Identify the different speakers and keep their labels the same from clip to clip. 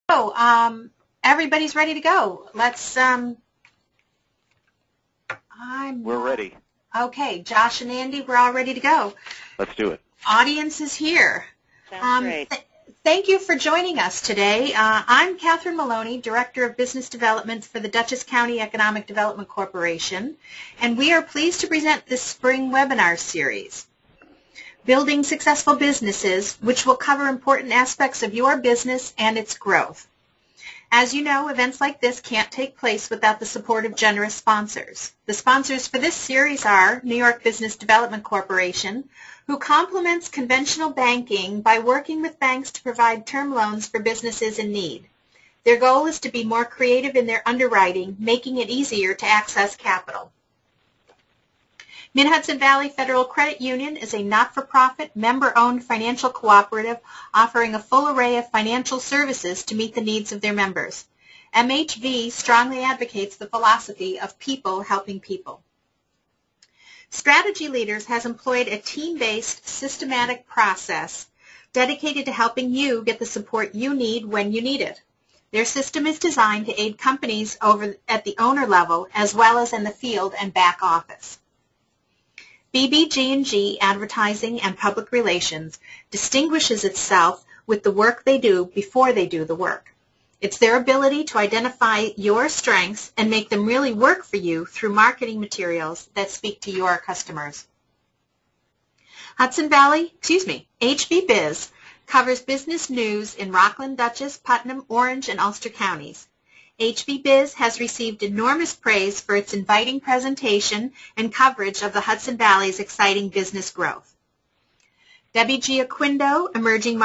Speaker 1: So, everybody's ready to go. Let's,
Speaker 2: We're ready.
Speaker 1: Okay, Josh and Andy, we're all ready to go.
Speaker 2: Let's do it.
Speaker 1: Audience is here.
Speaker 3: Sounds great.
Speaker 1: Thank you for joining us today. I'm Catherine Maloney, Director of Business Development for the Dutchess County Economic Development Corporation, and we are pleased to present this spring webinar series, Building Successful Businesses, which will cover important aspects of your business and its growth. As you know, events like this can't take place without the support of generous sponsors. The sponsors for this series are New York Business Development Corporation, who complements conventional banking by working with banks to provide term loans for businesses in need. Their goal is to be more creative in their underwriting, making it easier to access capital. Mid-Hudson Valley Federal Credit Union is a not-for-profit, member-owned financial cooperative offering a full array of financial services to meet the needs of their members. MHV strongly advocates the philosophy of people helping people. Strategy Leaders has employed a team-based, systematic process dedicated to helping you get the support you need when you need it. Their system is designed to aid companies over at the owner level as well as in the field and back office. BBG&G Advertising and Public Relations distinguishes itself with the work they do before they do the work. It's their ability to identify your strengths and make them really work for you through marketing materials that speak to your customers. HB Biz covers business news in Rockland, Dutchess, Putnam, Orange, and Ulster counties. HB Biz has received enormous praise for its inviting presentation and coverage of the Hudson Valley's exciting business growth. Debbie G. Aquindo, Emerging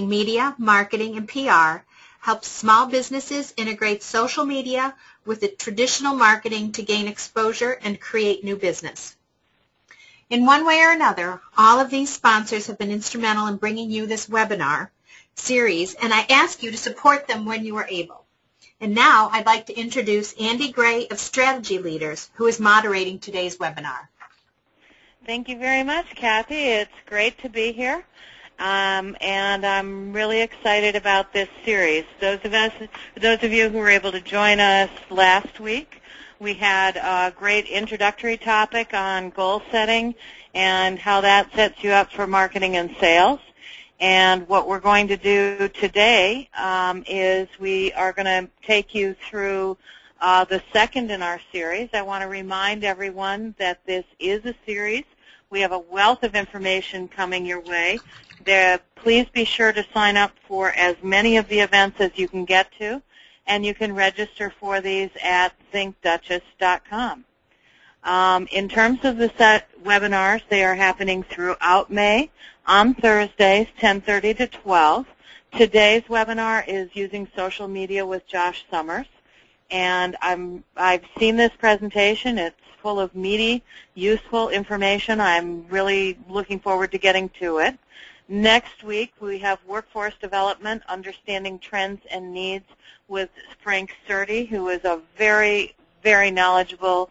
Speaker 1: Media, Marketing, and PR, helps small businesses integrate social media with the traditional marketing to gain exposure and create new business. In one way or another, all of these sponsors have been instrumental in bringing you this webinar series, and I ask you to support them when you are able. And now I'd like to introduce Andy Gray of Strategy Leaders, who is moderating today's webinar.
Speaker 3: Thank you very much, Kathy. It's great to be here, and I'm really excited about this series. Those of you who were able to join us last week, we had a great introductory topic on goal setting and how that sets you up for marketing and sales. And what we're going to do today is we are going to take you through the second in our series. I want to remind everyone that this is a series. We have a wealth of information coming your way. Please be sure to sign up for as many of the events as you can get to, and you can register for these at thinkdutchess.com. In terms of the set webinars, they are happening throughout May on Thursdays, 10:30 to 12. Today's webinar is using social media with Josh Summers, and I've seen this presentation. It's full of meaty, useful information. I'm really looking forward to getting to it. Next week, we have Workforce Development, Understanding Trends and Needs with Frank Surtee, who is a very, very knowledgeable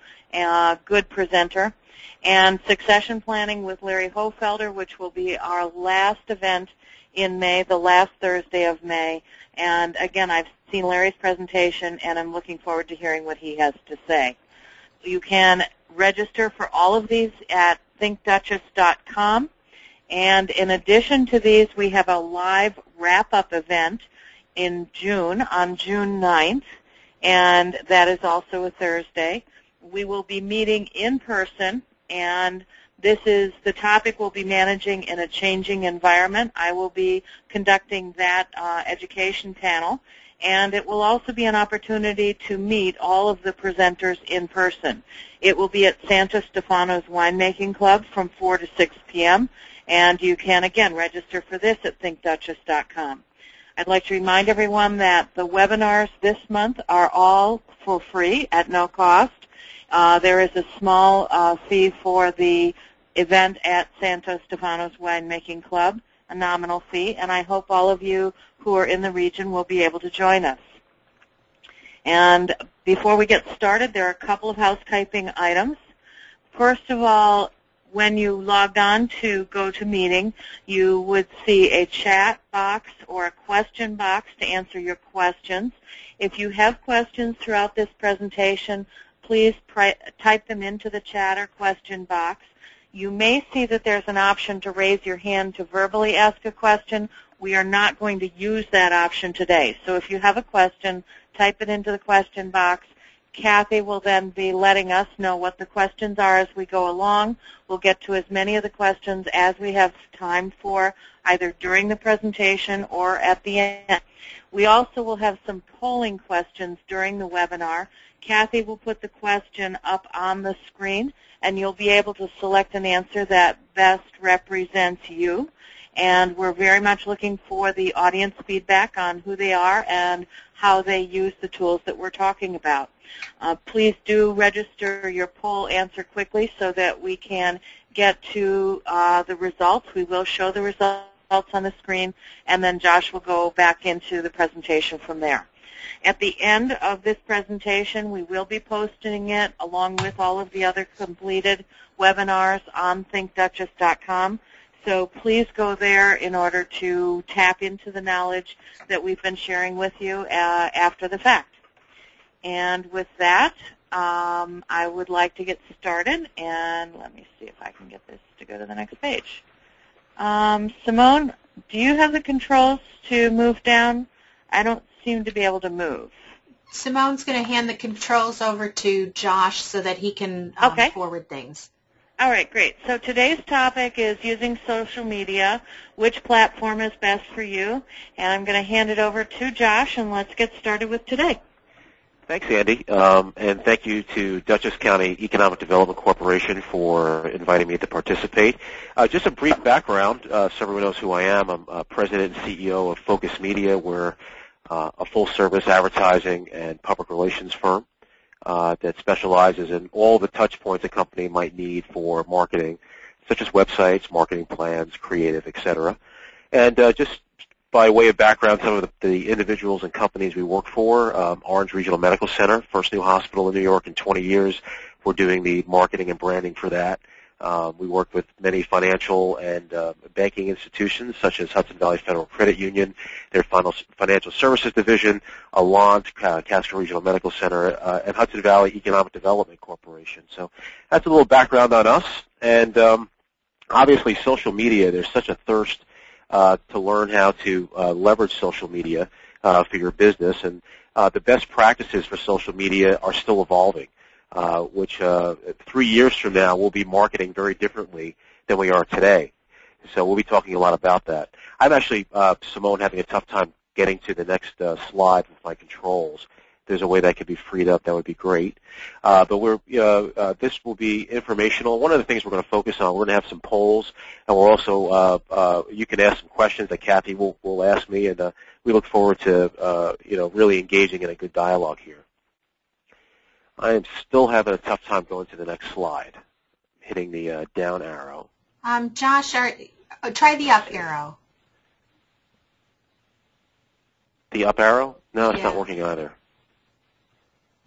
Speaker 3: good presenter, and Succession Planning with Larry Hofelder, which will be our last event in May, the last Thursday of May. And again, I've seen Larry's presentation, and I'm looking forward to hearing what he has to say. You can register for all of these at thinkdutchess.com. And in addition to these, we have a live wrap-up event in June, on June 9th, and that is also a Thursday. We will be meeting in person, and the topic will be managing in a changing environment. I will be conducting that education panel, and it will also be an opportunity to meet all of the presenters in person. It will be at Santo Stefano's Winemaking Club from 4 to 6 p.m., and you can, again, register for this at thinkdutchess.com. I'd like to remind everyone that the webinars this month are all for free at no cost. There is a small fee for the event at Santo Stefano's Winemaking Club, a nominal fee, and I hope all of you who are in the region will be able to join us. And before we get started, there are a couple of housekeeping items. First of all, when you logged on to GoToMeeting, you would see a chat box or a question box to answer your questions. If you have questions throughout this presentation, please type them into the chat or question box. You may see that there's an option to raise your hand to verbally ask a question. We are not going to use that option today. So if you have a question, type it into the question box. Kathy will then be letting us know what the questions are as we go along. We'll get to as many of the questions as we have time for, either during the presentation or at the end. We also will have some polling questions during the webinar. Kathy will put the question up on the screen, and you'll be able to select an answer that best represents you. And we're very much looking for the audience feedback on who they are and how they use the tools that we're talking about. Please do register your poll answer quickly so that we can get to the results. We will show the results on the screen, and then Josh will go back into the presentation from there. At the end of this presentation, we will be posting it along with all of the other completed webinars on thinkduchess.com. So please go there in order to tap into the knowledge that we've been sharing with you after the fact. And with that, I would like to get started, and let me see if I can get this to go to the next page. Simone, do you have the controls to move down? I don't seem to be able to move.
Speaker 1: Simone's going to hand the controls over to Josh so that he can forward things.
Speaker 3: All right, great. So today's topic is using social media. Which platform is best for you? And I'm going to hand it over to Josh, and let's get started with today.
Speaker 2: Thanks, Andy, and thank you to Dutchess County Economic Development Corporation for inviting me to participate. Just a brief background, so everyone knows who I am. I'm President and CEO of Focus Media. We're a full-service advertising and public relations firm that specializes in all the touch points a company might need for marketing, such as websites, marketing plans, creative, etc. And just by way of background, some of the individuals and companies we work for, Orange Regional Medical Center, first new hospital in New York in 20 years. We're doing the marketing and branding for that. We work with many financial and banking institutions, such as Hudson Valley Federal Credit Union, their financial services division, Alliant, Castro Regional Medical Center, and Hudson Valley Economic Development Corporation. So that's a little background on us. And obviously, social media, there's such a thirst to learn how to leverage social media for your business. And the best practices for social media are still evolving, which 3 years from now we'll be marketing very differently than we are today. So we'll be talking a lot about that. I'm actually, Simone, having a tough time getting to the next slide with my controls. If there's a way that could be freed up, that would be great. But this will be informational. One of the things we're going to focus on, we're going to have some polls, and we're also, you can ask some questions that Kathy will ask me, and we look forward to, really engaging in a good dialogue here. I am still having a tough time going to the next slide, hitting the down arrow.
Speaker 1: Josh, try the up arrow.
Speaker 2: The up arrow? No, it's not working either.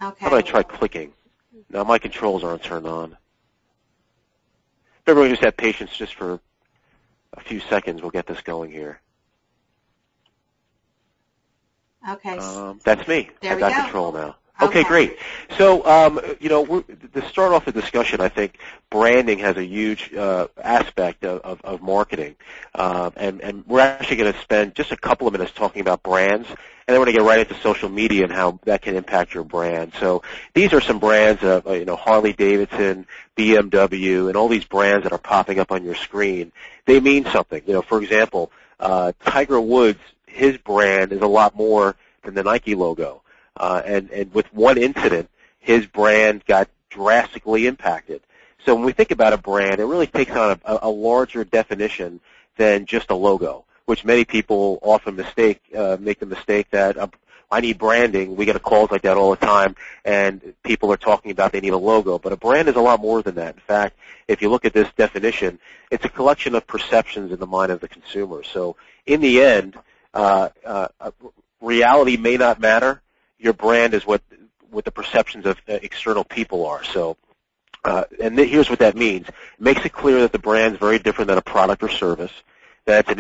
Speaker 1: Okay.
Speaker 2: How about I try clicking? Now my controls aren't turned on. Everyone just have patience just for a few seconds. We'll get this going here.
Speaker 1: Okay.
Speaker 2: That's me.
Speaker 1: There
Speaker 2: I
Speaker 1: we
Speaker 2: got
Speaker 1: go.
Speaker 2: control now. Okay, great. So, to start off the discussion, I think branding has a huge aspect of marketing, and we're actually going to spend just a couple of minutes talking about brands, and then we're going to get right into social media and how that can impact your brand. So these are some brands, Harley Davidson, BMW, and all these brands that are popping up on your screen. They mean something. For example, Tiger Woods, his brand is a lot more than the Nike logo. And with one incident, his brand got drastically impacted. So when we think about a brand, it really takes on a larger definition than just a logo, which many people often make the mistake that I need branding. We get calls like that all the time, and people are talking about they need a logo. But a brand is a lot more than that. In fact, if you look at this definition, it's a collection of perceptions in the mind of the consumer. So in the end, reality may not matter. Your brand is what the perceptions of external people are. So And here's what that means. It makes it clear that the brand's very different than a product or service, that it's an